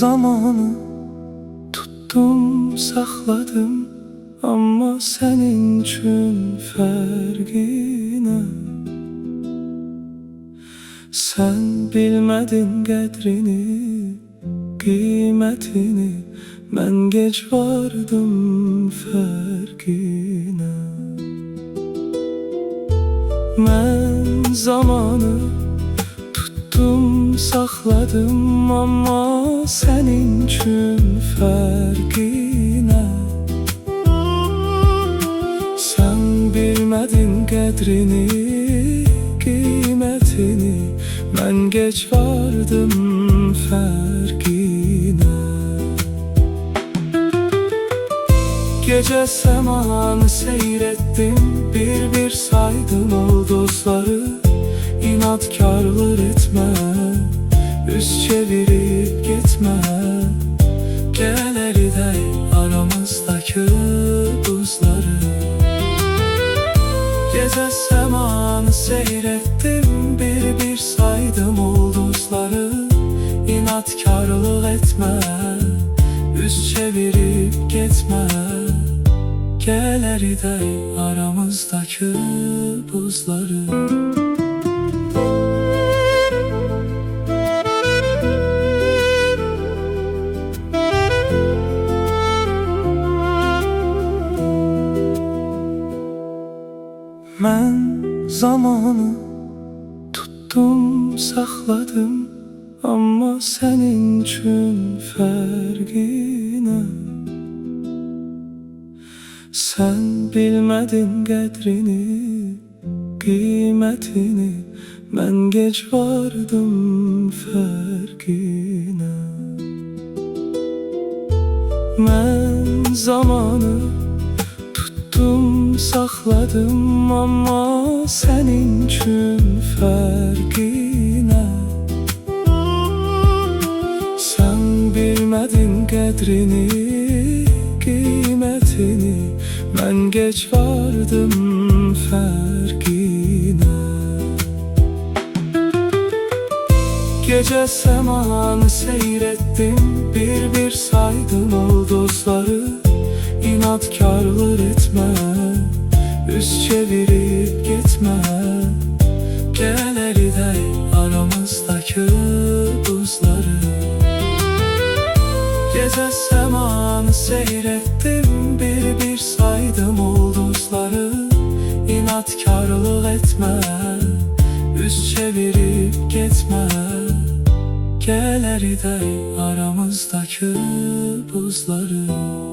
zamanı tuttum sakladım, ama senin için fərqinə. Sen bilmedin qədrini, qiymətini, mən gec vardım fərqinə. Mən zamanı tuttum sakladım, ama senin için fərqinə. Sen bilmedin qədrini, qiymətini, mən gec vardım fərqinə. Gece səmanı seyrettim, bir saydım o dostları. İnatkarlar etme, üz çevirip gitme. Gel eridey aramızdaki buzları. Gece səmanı seyrettim, bir saydım o dostları. İnatkarlık etme, üz çevirip gitme. Gel eridey aramızdaki buzları. Mən zamanı tuttum sakladım, ama senin için fərqinə. Sen bilmedin qədrini, qiymətini, mən gec vardım fərqinə. Mən zamanı tuttum sakladım, ama senin için fərqinə. Sen bilmedin qədrini, qiymətini, mən gec vardım fərqinə. Gece səmanı seyrettim, bir saydım o dostları. İnatkarlar etme, üz çevirip gitme. Gel eridey aramızdaki buzları. Gece səmanı seyrettim, bir saydım o dostları. İnatkarlık etme, üz çevirip gitme. Gel eridey aramızdaki buzları.